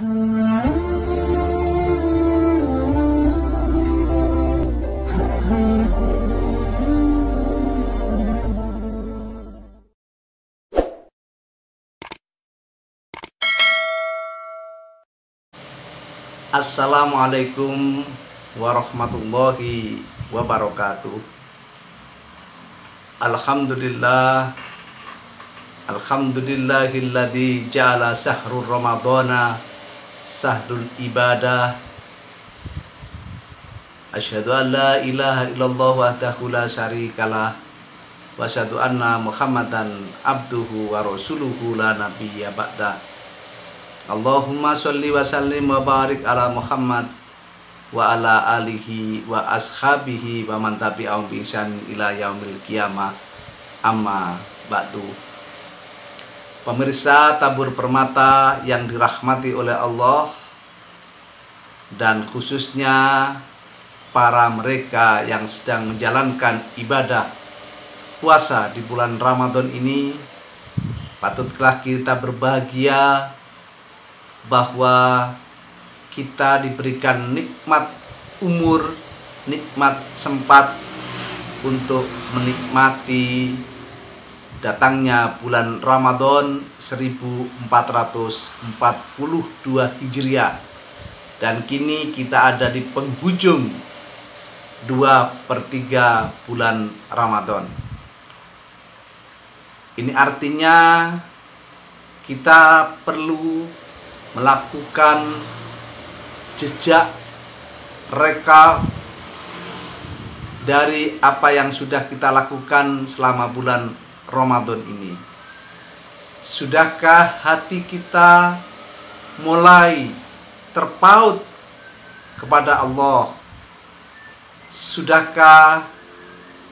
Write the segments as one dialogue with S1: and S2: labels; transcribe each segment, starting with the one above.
S1: Assalamualaikum warahmatullahi wabarakatuh. Alhamdulillahilladzi ja'ala sahrul ramadhana sahrul ibadah. Asyhadu an la ilaha illallah wahdahu la syarikalah wa asyhadu anna Muhammadan abduhu wa rasuluhu la nabiyya ba'da. Allahumma sholli wa sallim wa barik ala Muhammad wa ala alihi wa ashabihi wa man tabi'ahum bi ihsan ila yaumil qiyamah, amma ba'du. Pemirsa Tabur Permata yang dirahmati oleh Allah, dan khususnya para mereka yang sedang menjalankan ibadah puasa di bulan Ramadan ini, patutlah kita berbahagia bahwa kita diberikan nikmat umur, nikmat sempat untuk menikmati datangnya bulan Ramadan 1442 Hijriah, dan kini kita ada di penghujung 2/3 bulan Ramadan. Ini artinya kita perlu melakukan jejak reka dari apa yang sudah kita lakukan selama bulan Ramadan ini. Sudahkah hati kita mulai terpaut kepada Allah? Sudahkah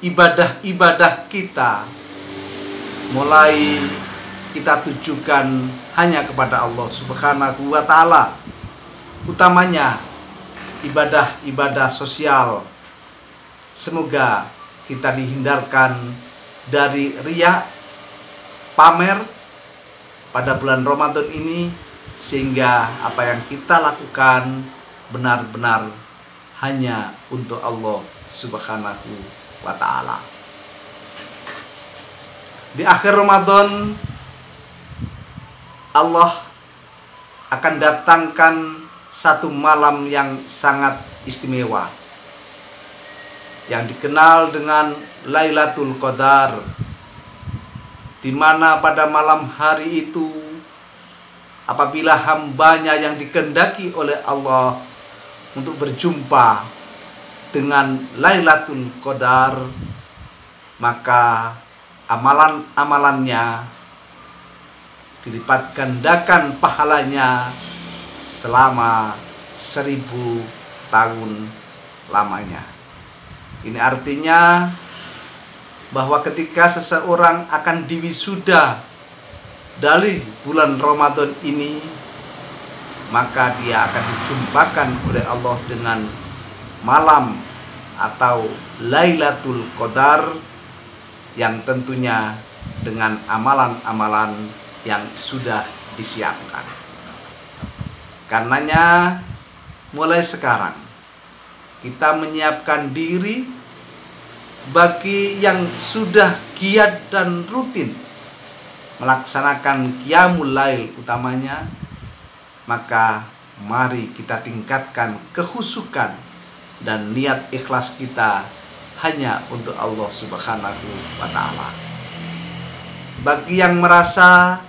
S1: ibadah-ibadah kita mulai kita tujukan hanya kepada Allah Subhanahu wa ta'ala, utamanya ibadah-ibadah sosial? Semoga kita dihindarkan dari riya, pamer pada bulan Ramadan ini, sehingga apa yang kita lakukan benar-benar hanya untuk Allah Subhanahu wa ta'ala. Di akhir Ramadan Allah akan datangkan satu malam yang sangat istimewa, yang dikenal dengan Lailatul Qadar, di mana pada malam hari itu, apabila hambanya yang dikehendaki oleh Allah untuk berjumpa dengan Lailatul Qadar, maka amalan-amalannya dilipat gandakan pahalanya selama 1000 tahun lamanya. Ini artinya bahwa ketika seseorang akan diwisuda dari bulan Ramadan ini, maka dia akan dijumpakan oleh Allah dengan malam atau Lailatul Qadar, yang tentunya dengan amalan-amalan yang sudah disiapkan. Karenanya mulai sekarang kita menyiapkan diri bagi yang sudah giat dan rutin melaksanakan qiyamul lail utamanya, maka mari kita tingkatkan kekhusyukan dan niat ikhlas kita hanya untuk Allah Subhanahu wa ta'ala. Bagi yang merasa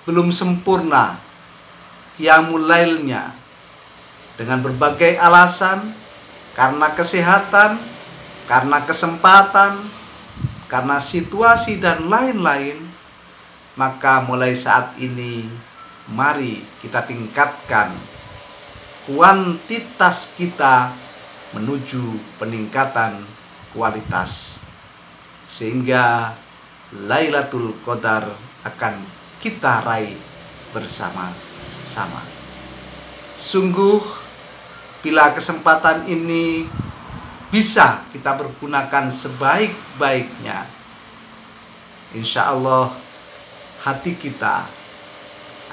S1: belum sempurna qiyamul lailnya dengan berbagai alasan, karena kesehatan, karena kesempatan, karena situasi dan lain-lain, maka mulai saat ini mari kita tingkatkan kuantitas kita menuju peningkatan kualitas, sehingga Lailatul Qadar akan kita raih bersama-sama. Sungguh, bila kesempatan ini bisa kita pergunakan sebaik-baiknya, insya Allah hati kita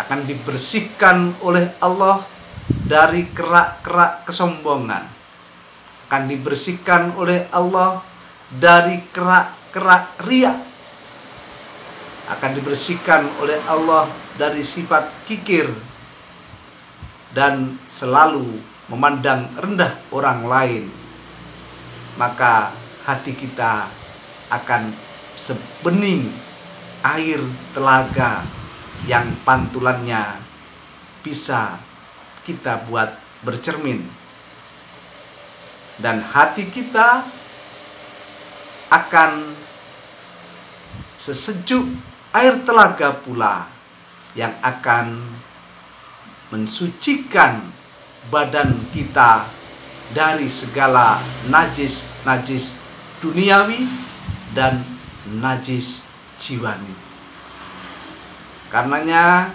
S1: akan dibersihkan oleh Allah dari kerak-kerak kesombongan, akan dibersihkan oleh Allah dari kerak-kerak riya, akan dibersihkan oleh Allah dari sifat kikir dan selalu memandang rendah orang lain. Maka hati kita akan sebening air telaga yang pantulannya bisa kita buat bercermin, dan hati kita akan sesejuk air telaga pula yang akan mensucikan badan kita dari segala najis duniawi dan najis jiwani. Karenanya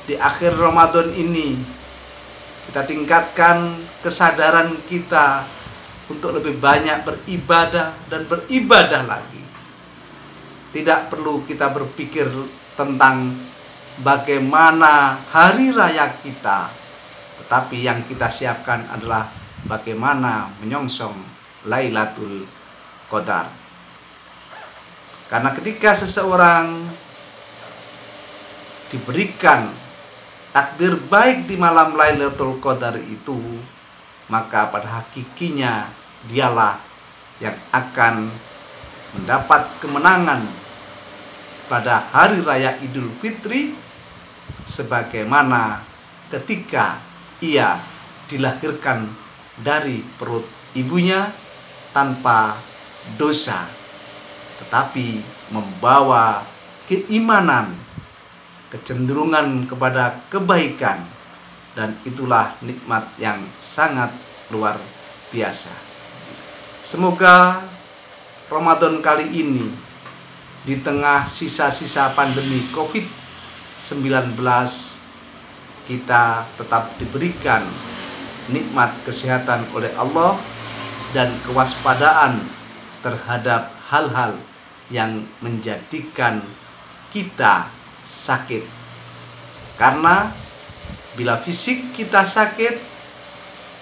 S1: di akhir Ramadan ini kita tingkatkan kesadaran kita untuk lebih banyak beribadah dan beribadah lagi. Tidak perlu kita berpikir tentang bagaimana hari raya kita, tetapi yang kita siapkan adalah bagaimana menyongsong Lailatul Qadar. Karena ketika seseorang diberikan takdir baik di malam Lailatul Qadar itu, maka pada hakikinya dialah yang akan mendapat kemenangan pada hari raya Idul Fitri, sebagaimana ketika ia dilahirkan dari perut ibunya tanpa dosa, tetapi membawa keimanan, kecenderungan kepada kebaikan, dan itulah nikmat yang sangat luar biasa. Semoga Ramadan kali ini di tengah sisa-sisa pandemi COVID-19 kita tetap diberikan nikmat kesehatan oleh Allah dan kewaspadaan terhadap hal-hal yang menjadikan kita sakit. Karena bila fisik kita sakit,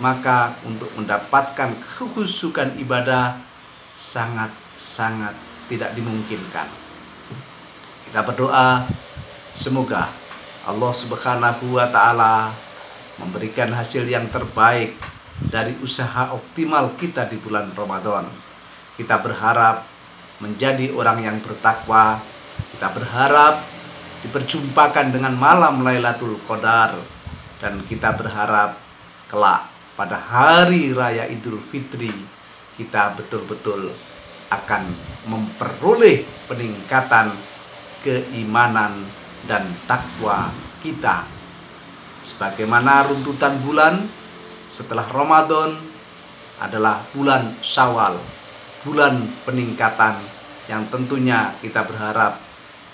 S1: maka untuk mendapatkan kekhusyukan ibadah sangat-sangat tidak dimungkinkan. Kita berdoa semoga Allah Subhanahu wa Ta'ala memberikan hasil yang terbaik dari usaha optimal kita di bulan Ramadan. Kita berharap menjadi orang yang bertakwa. Kita berharap diperjumpakan dengan malam Lailatul Qadar, dan kita berharap kelak pada hari raya Idul Fitri kita betul-betul akan memperoleh peningkatan keimanan dan takwa kita. Sebagaimana runtutan bulan setelah Ramadan adalah bulan Syawal, bulan peningkatan yang tentunya kita berharap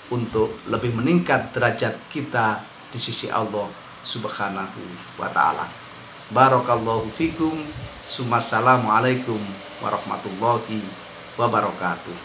S1: untuk lebih meningkat derajat kita di sisi Allah Subhanahu wa Ta'ala. Barakallahu fikum. Assalamualaikum warahmatullahi wabarakatuh.